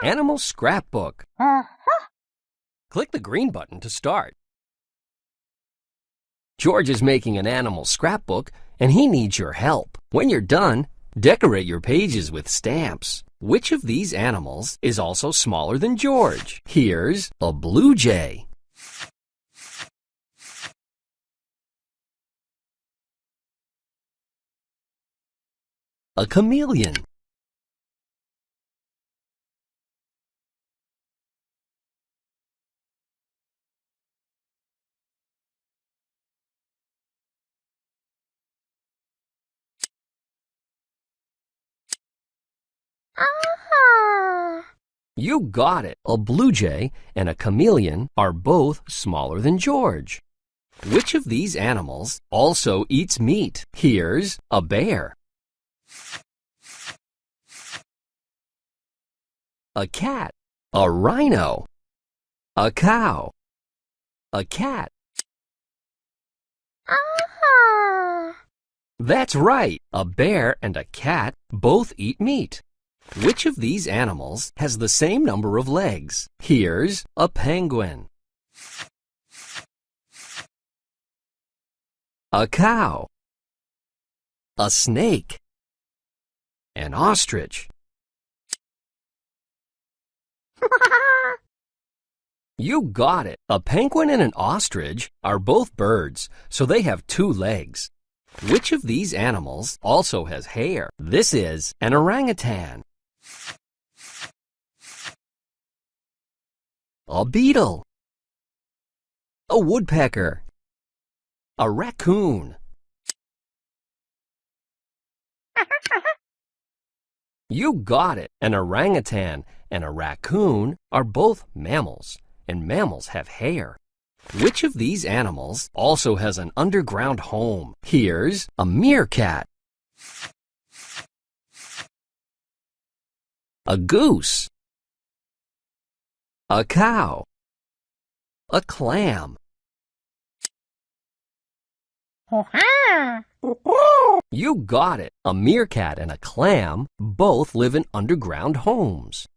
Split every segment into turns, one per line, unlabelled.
Animal Scrapbook. Click the green button to start. George is making an animal scrapbook, and he needs your help. When you're done, decorate your pages with stamps. Which of these animals is also smaller than George? Here's a blue jay. A chameleon. You got it! A blue jay and a chameleon are both smaller than George. Which of these animals also eats meat? Here's a bear. A cat. A rhino. A cow. A cat. That's right! A bear and a cat both eat meat. Which of these animals has the same number of legs? Here's a penguin. A cow. A snake. An ostrich. You got it! A penguin and an ostrich are both birds, so they have two legs. Which of these animals also has hair? This is an orangutan. A beetle. A woodpecker. A raccoon. You got it! An orangutan and a raccoon are both mammals, and mammals have hair. Which of these animals also has an underground home? Here's a meerkat. A goose. A cow. A clam. You got it! A meerkat and a clam both live in underground homes.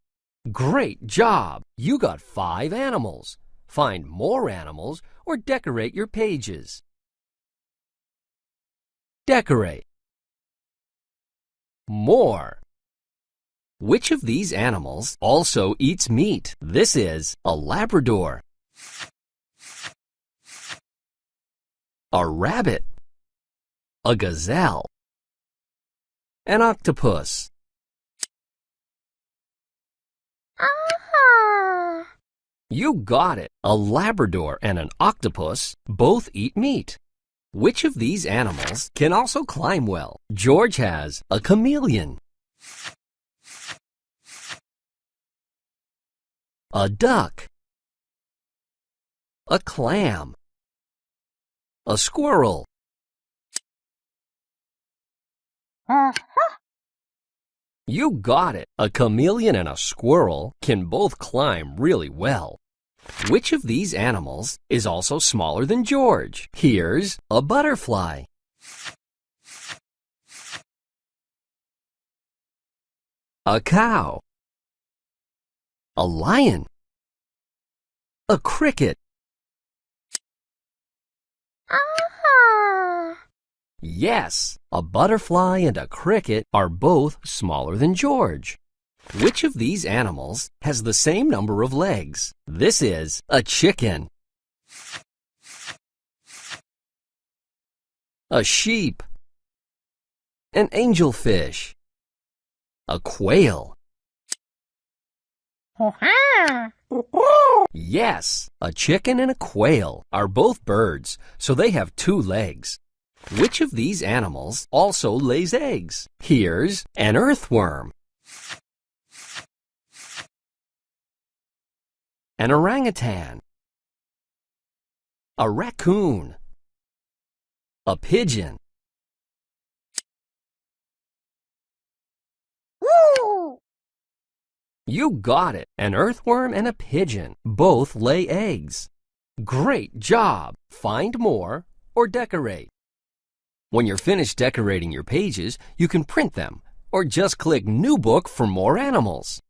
Great job! You got 5 animals. Find more animals or decorate your pages. Decorate. More. Which of these animals also eats meat? This is a Labrador. A rabbit. A gazelle. An octopus. You got it! A Labrador and an octopus both eat meat. Which of these animals can also climb well? George has a chameleon. A duck. A clam. A squirrel. You got it! A chameleon and a squirrel can both climb really well. Which of these animals is also smaller than George? Here's a butterfly. A cow. A lion. A cricket. Yes! A butterfly and a cricket are both smaller than George. Which of these animals has the same number of legs? This is a chicken. A sheep. An angelfish. A quail. Yes! A chicken and a quail are both birds, so they have 2 legs. Which of these animals also lays eggs? Here's an earthworm. An orangutan. A raccoon. A pigeon. You got it! An earthworm and a pigeon both lay eggs. Great job! Find more or decorate. When you're finished decorating your pages, you can print them or just click New Book for more animals.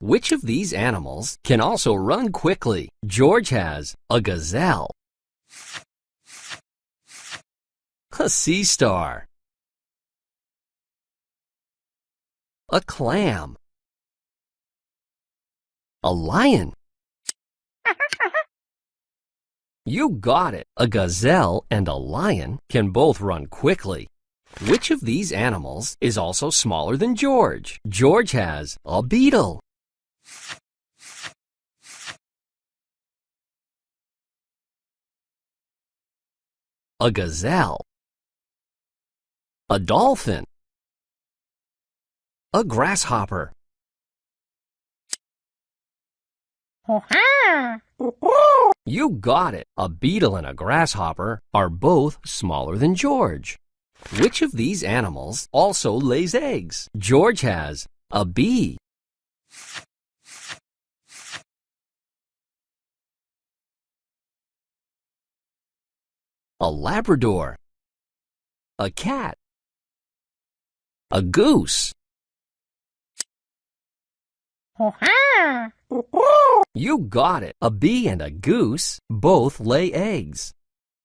Which of these animals can also run quickly? George has a gazelle, a sea star, a clam, a lion. You got it! A gazelle and a lion can both run quickly. Which of these animals is also smaller than George? George has a beetle, a gazelle, a dolphin, a grasshopper. You got it! A beetle and a grasshopper are both smaller than George. Which of these animals also lays eggs? George has a bee, a Labrador, a cat, a goose. You got it! A bee and a goose both lay eggs.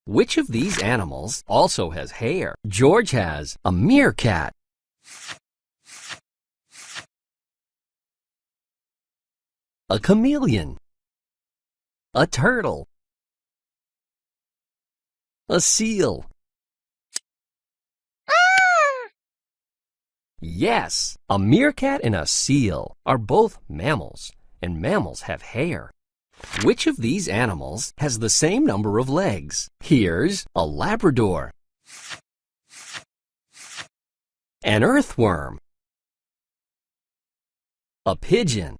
Which of these animals also has hair? George has a meerkat, a chameleon, a turtle, a seal. Yes, a meerkat and a seal are both mammals, and mammals have hair. Which of these animals has the same number of legs? Here's a Labrador, an earthworm, a pigeon,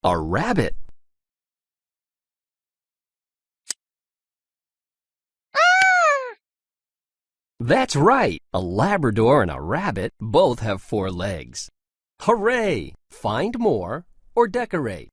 a rabbit. That's right! A Labrador and a rabbit both have 4 legs. Hooray! Find more or decorate.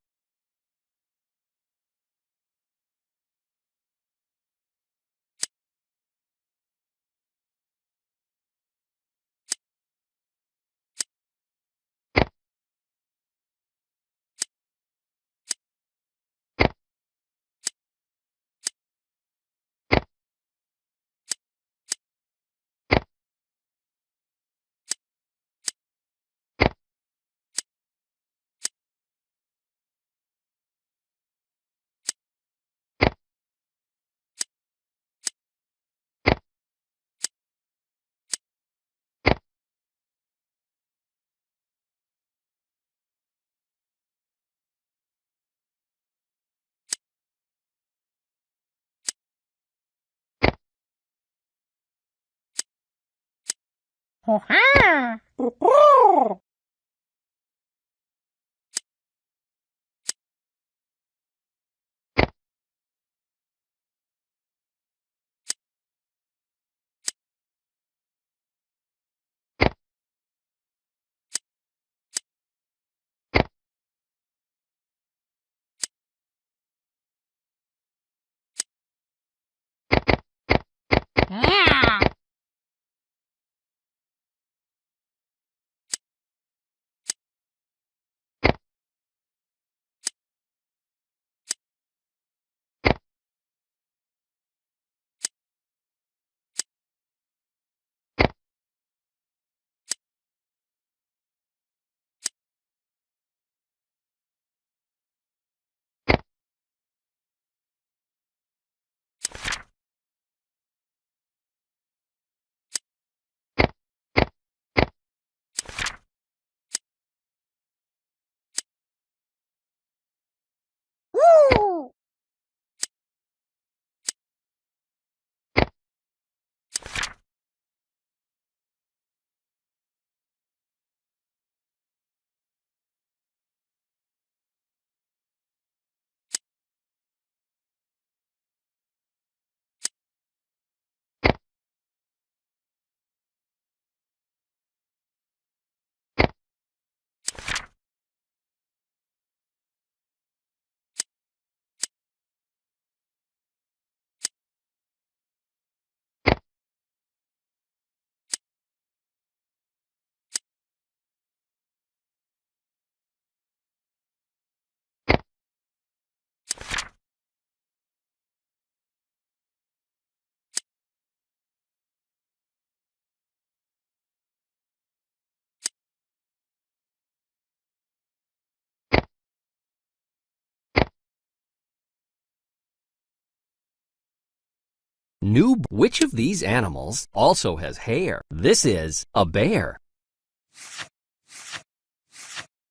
Which of these animals also has hair? This is a bear,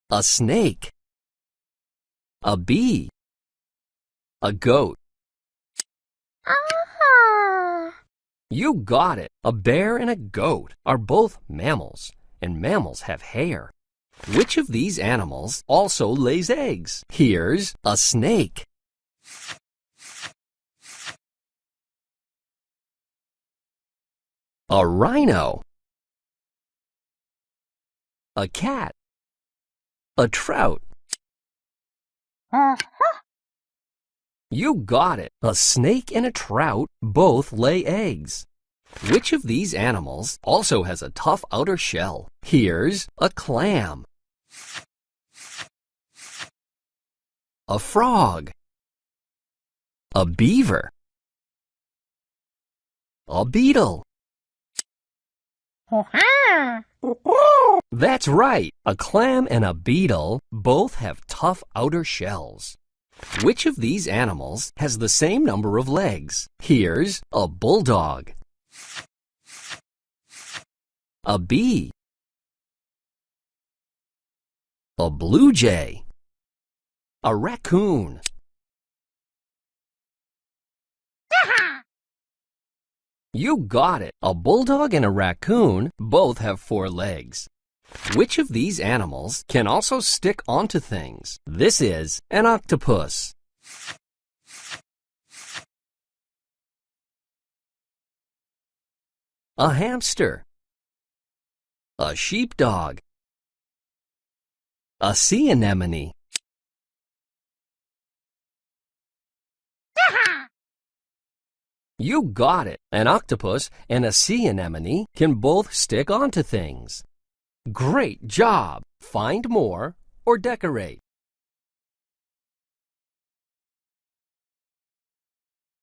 a snake, a bee, a goat. You got it. A bear and a goat are both mammals, and mammals have hair. Which of these animals also lays eggs? Here's a snake, a rhino, a cat, a trout. You got it. A snake and a trout both lay eggs. Which of these animals also has a tough outer shell? Here's a clam, a frog, a beaver, a beetle. That's right. A clam and a beetle both have tough outer shells. Which of these animals has the same number of legs? Here's a bulldog, a bee, a blue jay, a raccoon. You got it. A bulldog and a raccoon both have 4 legs. Which of these animals can also stick onto things? This is an octopus, a hamster, a sheepdog, a sea anemone. You got it. An octopus and a sea anemone can both stick onto things. Great job! Find more or decorate.